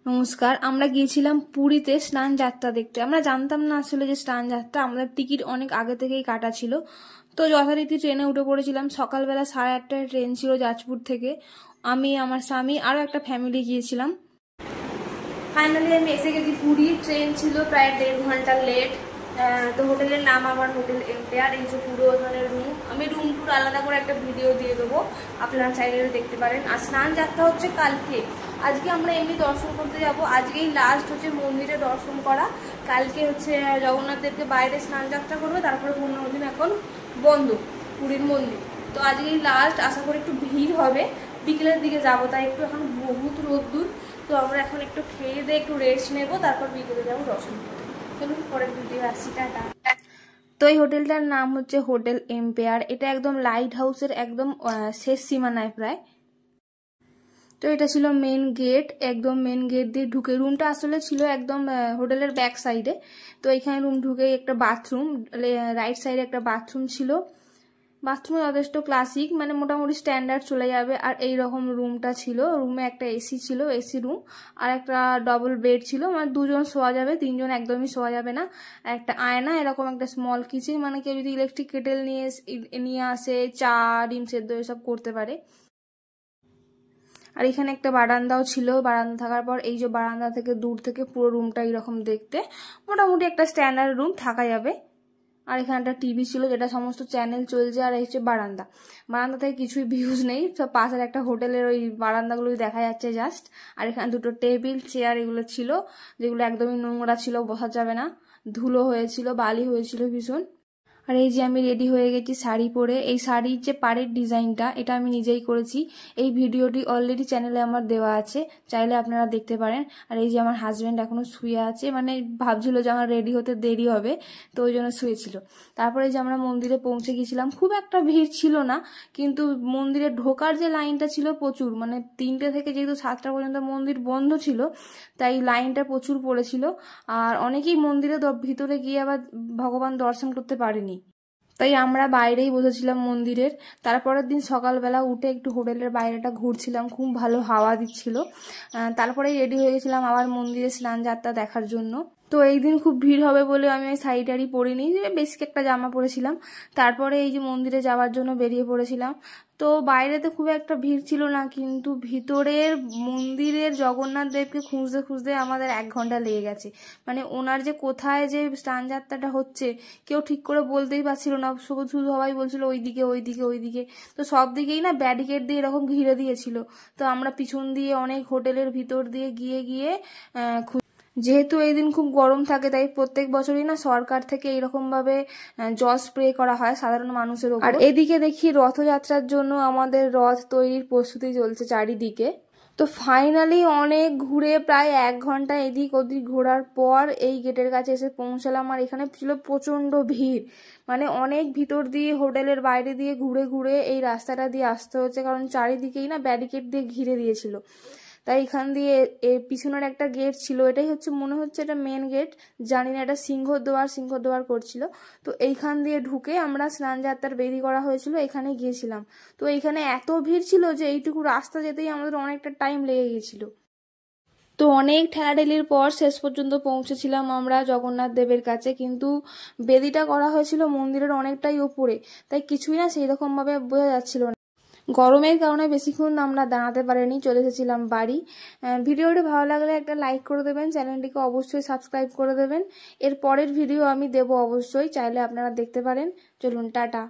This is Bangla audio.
নমস্কার। আমরা গিয়েছিলাম পুরীতে স্নান যাত্রা দেখতে। আমরা জানতাম না আসলে যে স্নান যাত্রা, আমাদের টিকিট অনেক আগে থেকেই কাটা ছিল। তো যথারীতি ট্রেনে উঠে পড়েছিলাম। সকালবেলা 8:30টায় ট্রেন ছিল যাজপুর থেকে। আমি, আমার স্বামী, আরও একটা ফ্যামিলি গিয়েছিলাম। ফাইনালি আমি এসে গেছি পুরী। ট্রেন ছিল প্রায় 1.5 ঘন্টা লেট। তো হোটেলের নাম আমার হোটেল এম্পায়ার। এই যে পুরো ওখানে রুম, আমি রুম টুর আলাদা করে একটা ভিডিও দিয়ে দেবো, আপনারা চাইলে দেখতে পারেন। আর স্নান যাত্রা হচ্ছে কালকে। আজকে আমরা এমনি দর্শন করতে যাব, আজকেই লাস্ট হচ্ছে মন্দিরে দর্শন করা। কালকে হচ্ছে জগন্নাথ দেবকে বাইরে স্নান যাত্রা করবে, তারপরে 15 দিন এখন বন্ধ পুরীর মন্দির। তো আজকেই লাস্ট, আশা করি একটু ভিড় হবে, বিকেলের দিকে যাবো, তাই একটু এখন বহুত রোদ্দুর। তো আমরা এখন একটু খেয়ে দিয়ে একটু রেস্ট নেবো, তারপর বিকেলে যাবো দর্শন করতে। চলুন পরের ভিডিও আসছি, টাটা। তো এই হোটেলটার নাম হচ্ছে হোটেল এম্পায়ার। এটা একদম লাইট হাউসের একদম শেষ সীমানায় প্রায়। তো এটা ছিল মেন গেট, একদম মেন গেট দিয়ে ঢুকে। রুমটা আসলে ছিল একদম হোটেলের ব্যাক সাইডে। তো এখানে রুম ঢুকে একটা বাথরুম, রাইট সাইডে একটা বাথরুম ছিল। বাথরুমে যথেষ্ট ক্লাসিক, মানে মোটামুটি স্ট্যান্ডার্ড চলে যাবে। আর এই রকম রুমটা ছিল। রুমে একটা এসি ছিল, এসি রুম। আর একটা ডবল বেড ছিল, মানে 2জন শোয়া যাবে, 3জন একদমই শোয়া যাবে না। একটা আয়না, এরকম একটা স্মল কিচেন, মানে কেউ যদি ইলেকট্রিক কেটেল নিয়ে আসে, চা, ডিম সেদ্ধ এসব করতে পারে। আর এখানে একটা বারান্দাও ছিল। বারান্দা থাকার পর এই যে বারান্দা থেকে দূর থেকে পুরো রুমটা এরকম দেখতে, মোটামুটি একটা স্ট্যান্ডার্ড রুম, থাকা যাবে। আর এখানে একটা টিভি ছিল যেটা সমস্ত চ্যানেল চলছে। আর এই হচ্ছে বারান্দা। বারান্দা থেকে কিছুই ভিউজ নেই, সব পাশের একটা হোটেলের ওই বারান্দাগুলোই দেখা যাচ্ছে জাস্ট। আর এখানে দুটো টেবিল চেয়ার এগুলো ছিল, যেগুলো একদমই নোংরা ছিল, বসা যাবে না, ধুলো হয়েছিল, বালি হয়েছিল ভীষণ। আর এই যে আমি রেডি হয়ে গেছি শাড়ি পরে। এই শাড়ির যে পাড়ের ডিজাইনটা, এটা আমি নিজেই করেছি। এই ভিডিওটি অলরেডি চ্যানেলে আমার দেওয়া আছে, চাইলে আপনারা দেখতে পারেন। আর এই যে আমার হাজব্যান্ড এখনো শুয়ে আছে, মানে ভাবছিল যে আমার রেডি হতে দেরি হবে, তো ওই জন্য শুয়েছিল। তারপরে যে আমরা মন্দিরে পৌঁছে গেছিলাম। খুব একটা ভিড় ছিল না, কিন্তু মন্দিরে ঢোকার যে লাইনটা ছিল প্রচুর, মানে 3টে থেকে যেহেতু 7টা পর্যন্ত মন্দির বন্ধ ছিল, তাই লাইনটা প্রচুর পড়েছিল। আর অনেকেই মন্দিরে ভিতরে গিয়ে আবার ভগবান দর্শন করতে পারেনি, তাই আমরা বাইরেই বসেছিলাম মন্দিরের। তারপরের দিন সকালবেলা উঠে একটু হোটেলের বাইরেটা ঘুরছিলাম, খুব ভালো হাওয়া দিচ্ছিল। তারপরেই রেডি হয়ে গেছিলাম আবার মন্দিরে স্নান যাত্রা দেখার জন্য। তো এই দিন খুব ভিড় হবে বলে আমি ওই শাড়ি টাড়ি পরিনি, বেসিক একটা জামা পরেছিলাম। তারপরে এই যে মন্দিরে যাওয়ার জন্য বেরিয়ে পড়েছিলাম। তো বাইরেতে খুব একটা ভিড় ছিল না, কিন্তু ভিতরের মন্দিরের জগন্নাথ দেবকে খুঁজতে খুঁজতে আমাদের 1 ঘন্টা লেগে গেছে। মানে ওনার যে কোথায় যে স্নান যাত্রাটা হচ্ছে কেউ ঠিক করে বলতেই পারছিল না, শুধু শুধু সবাই বলছিল ওইদিকে ওইদিকে ওইদিকে। তো সব দিকেই না ব্যারিকেড দিয়ে এরকম ঘিরে দিয়েছিল। তো আমরা পিছন দিয়ে অনেক হোটেলের ভিতর দিয়ে গিয়ে গিয়ে যেহেতু এই দিন খুব গরম থাকে, তাই প্রত্যেক বছরই না সরকার থেকে এরকম ভাবে জল স্প্রে করা হয় সাধারণ মানুষের উপর। আর এদিকে দেখি রথযাত্রার জন্য আমাদের রথ তৈরির প্রস্তুতি চলছে চারিদিকে। তো ফাইনালি অনেক ঘুরে প্রায় 1 ঘন্টা এদিক ওদিক ঘোরার পর এই গেটের কাছে এসে পৌঁছালাম। আর এখানে ছিল প্রচন্ড ভিড়, মানে অনেক ভিতর দিয়ে হোটেলের বাইরে দিয়ে ঘুরে ঘুরে এই রাস্তাটা দিয়ে আসতে হচ্ছে, কারণ চারিদিকেই না ব্যারিকেড দিয়ে ঘিরে দিয়েছিল। তাই এখান দিয়ে পিছনের একটা গেট ছিল, এটাই হচ্ছে মনে হচ্ছে এটা মেন গেট, জানি না, এটা সিংহদ্বার করছিল। তো এইখান দিয়ে ঢুকে আমরা স্নান যাত্রার বেরি করা হয়েছিল, এখানে গিয়েছিলাম। তো এইখানে এত ভিড় ছিল যে এইটুকু রাস্তা যেতেই আমাদের অনেকটা টাইম লেগে গেছিল। তো অনেক ঠেলাঠেলির পর শেষ পর্যন্ত পৌঁছেছিলাম আমরা জগন্নাথ দেবের কাছে, কিন্তু বেদিটা করা হয়েছিল মন্দিরের অনেকটাই উপরে, তাই কিছুই না সেই রকম ভাবে বোঝা যাচ্ছিল না। গরমের কারণে বেশিক্ষণ আমরা দাঁড়াতে পারিনি, চলে এসেছিলাম বাড়ি। ভিডিওটি ভালো লাগলে একটা লাইক করে দেবেন, চ্যানেলটিকে অবশ্যই সাবস্ক্রাইব করে দেবেন। এর পরের ভিডিও আমি দেব অবশ্যই, চাইলে আপনারা দেখতে পারেন। চলুন, টাটা।